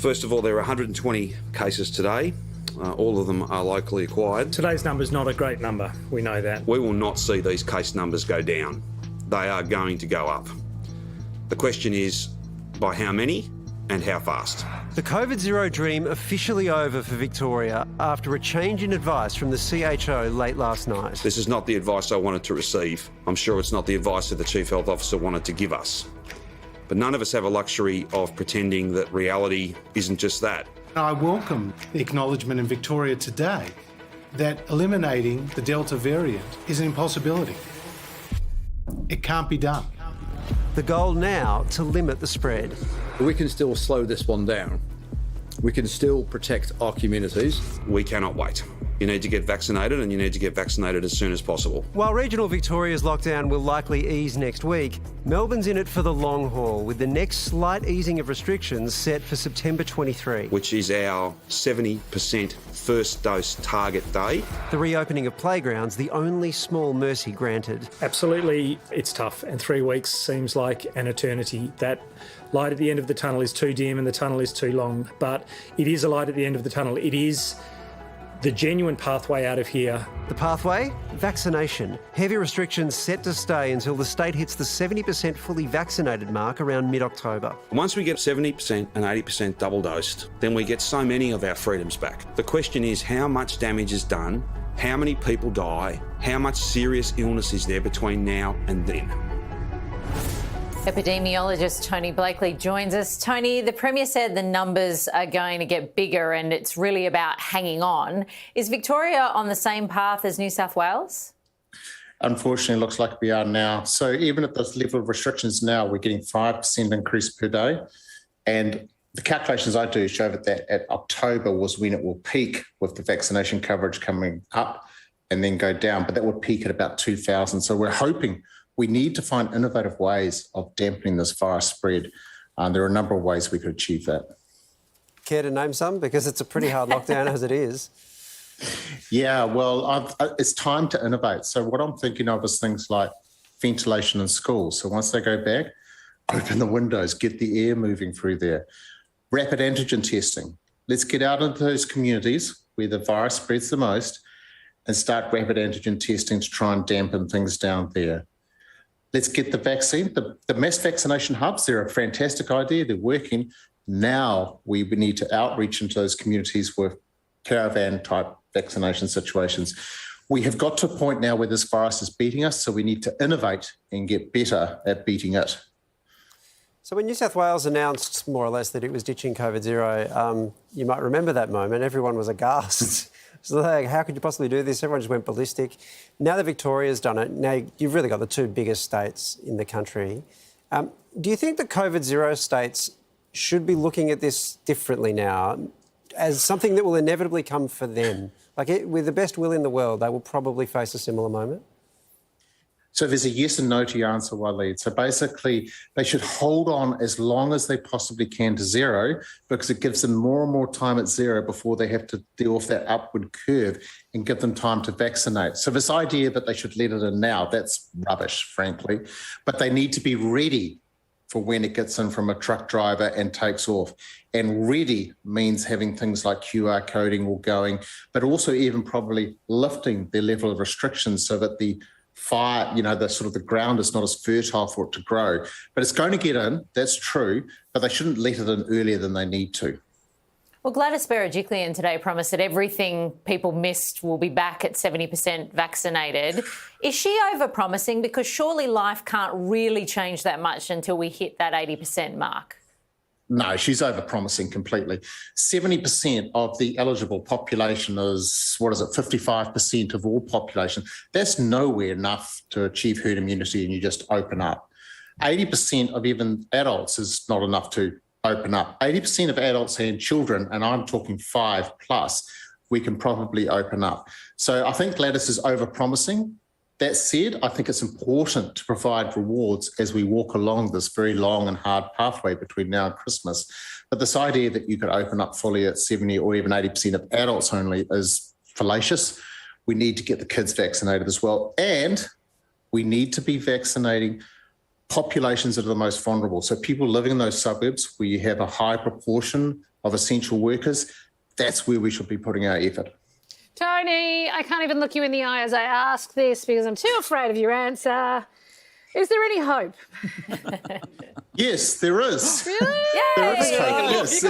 First of all, there are 120 cases today. All of them are locally acquired. Today's number is not a great number. We know that. We will not see these case numbers go down. They are going to go up. The question is, by how many and how fast? The COVID zero dream officially over for Victoria after a change in advice from the CHO late last night. This is not the advice I wanted to receive. I'm sure it's not the advice that the Chief Health Officer wanted to give us. But none of us have a luxury of pretending that reality isn't just that. I welcome the acknowledgement in Victoria today that eliminating the Delta variant is an impossibility. It can't be done. The goal now to limit the spread. We can still slow this one down. We can still protect our communities. We cannot wait. You need to get vaccinated, and you need to get vaccinated as soon as possible. While regional Victoria's lockdown will likely ease next week, Melbourne's in it for the long haul, with the next slight easing of restrictions set for September 23. Which is our 70% first dose target day. The reopening of playgrounds, the only small mercy granted. Absolutely, it's tough, and 3 weeks seems like an eternity. That light at the end of the tunnel is too dim and the tunnel is too long, but it is a light at the end of the tunnel. It is the genuine pathway out of here. The pathway? Vaccination. Heavy restrictions set to stay until the state hits the 70% fully vaccinated mark around mid-October. Once we get 70% and 80% double dosed, then we get so many of our freedoms back. The question is how much damage is done, how many people die, how much serious illness is there between now and then. Epidemiologist Tony Blakely joins us. Tony, the Premier said the numbers are going to get bigger and it's really about hanging on. Is Victoria on the same path as New South Wales? Unfortunately, it looks like we are now. So even at this level of restrictions now, we're getting 5% increase per day. And the calculations I do show that at October was when it will peak with the vaccination coverage coming up and then go down. But that would peak at about 2,000. So we're hoping we need to find innovative ways of dampening this virus spread. There are a number of ways we could achieve that. Care to name some? Because it's a pretty hard lockdown as it is. Yeah, well, it's time to innovate. So what I'm thinking of is things like ventilation in schools. So once they go back, open the windows, get the air moving through there. Rapid antigen testing. Let's get out into those communities where the virus spreads the most and start rapid antigen testing to try and dampen things down there. Let's get the vaccine. The mass vaccination hubs, they're a fantastic idea. They're working. Now we need to outreach into those communities with caravan-type vaccination situations. We have got to a point now where this virus is beating us, so we need to innovate and get better at beating it. So when New South Wales announced more or less that it was ditching COVID zero, you might remember that moment. Everyone was aghast. So like, how could you possibly do this? Everyone just went ballistic. Now that Victoria's done it, now you've really got the two biggest states in the country. Do you think the COVID zero states should be looking at this differently now as something that will inevitably come for them? Like, with the best will in the world, they will probably face a similar moment. So there's a yes and no to your answer, Waleed. So basically, they should hold on as long as they possibly can to zero, because it gives them more and more time at zero before they have to deal with that upward curve and give them time to vaccinate. So this idea that they should let it in now, that's rubbish, frankly. But they need to be ready for when it gets in from a truck driver and takes off. And ready means having things like QR coding all going, but also even probably lifting their level of restrictions so that the fire, the sort of the ground is not as fertile for it to grow. But it's going to get in, that's true, but they shouldn't let it in earlier than they need to. Well, Gladys Berejiklian today promised that everything people missed will be back at 70% vaccinated. Is she over-promising? Because surely life can't really change that much until we hit that 80% mark. No, she's over-promising completely. 70% of the eligible population is, 55% of all population. That's nowhere enough to achieve herd immunity and you just open up. 80% of even adults is not enough to open up. 80% of adults and children, and I'm talking 5+, we can probably open up. So I think Gladys is over-promising. That said, I think it's important to provide rewards as we walk along this very long and hard pathway between now and Christmas. But this idea that you could open up fully at 70 or even 80% of adults only is fallacious. We need to get the kids vaccinated as well. And we need to be vaccinating populations that are the most vulnerable. So people living in those suburbs where you have a high proportion of essential workers, that's where we should be putting our effort. Tony, I can't even look you in the eye as I ask this because I'm too afraid of your answer. Is there any hope? Yes, there is. Really? There is hope, yes.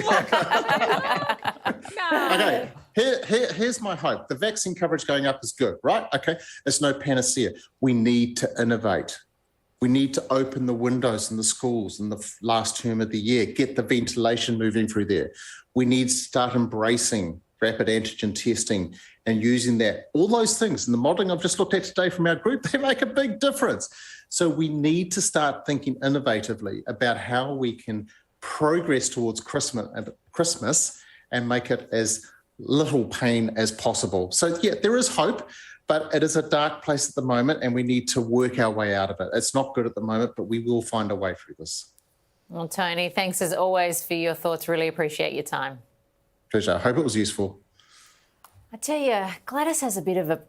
No. Okay, here's my hope. The vaccine coverage going up is good, right? Okay, it's no panacea. We need to innovate. We need to open the windows in the schools in the last term of the year, get the ventilation moving through there. We need to start embracing rapid antigen testing and using that. All those things, and the modelling I've just looked at today from our group, they make a big difference. So we need to start thinking innovatively about how we can progress towards Christmas and make it as little pain as possible. So yeah, there is hope, but it is a dark place at the moment and we need to work our way out of it. It's not good at the moment, but we will find a way through this. Well, Tony, thanks as always for your thoughts. Really appreciate your time. Pleasure. I hope it was useful. I tell you, Gladys has a bit of a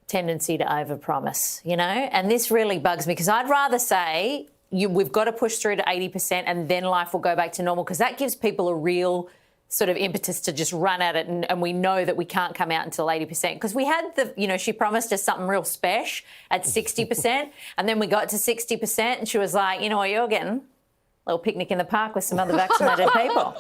tendency to overpromise, you know, and this really bugs me because I'd rather say we've got to push through to 80% and then life will go back to normal, because that gives people a real sort of impetus to just run at it, and we know that we can't come out until 80%, because we had she promised us something real special at 60% and then we got to 60% and she was like, you know what you're getting? Little picnic in the park with some other vaccinated people.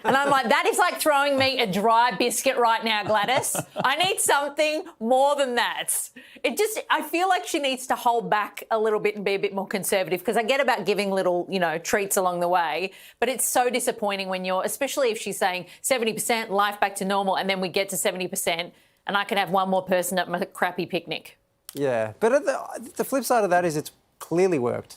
And I'm like, that is like throwing me a dry biscuit right now, Gladys. I need something more than that. I feel like she needs to hold back a little bit and be a bit more conservative, because I get about giving little, treats along the way, but it's so disappointing when especially if she's saying 70%, life back to normal, and then we get to 70% and I can have one more person at my crappy picnic. Yeah, but the flip side of that is it's clearly worked,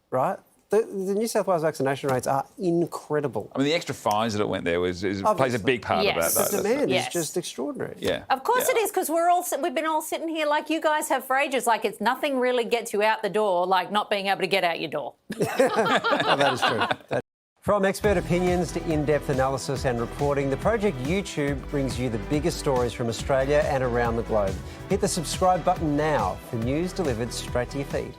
right? The New South Wales vaccination rates are incredible. I mean, the extra fines that it went there plays a big part of that. The demand is just extraordinary. Yeah. Of course it is, because we've been all sitting here like you guys have for ages. Like, it's nothing really gets you out the door like not being able to get out your door. Oh, that is true. From expert opinions to in-depth analysis and reporting, the Project YouTube brings you the biggest stories from Australia and around the globe. Hit the subscribe button now for news delivered straight to your feed.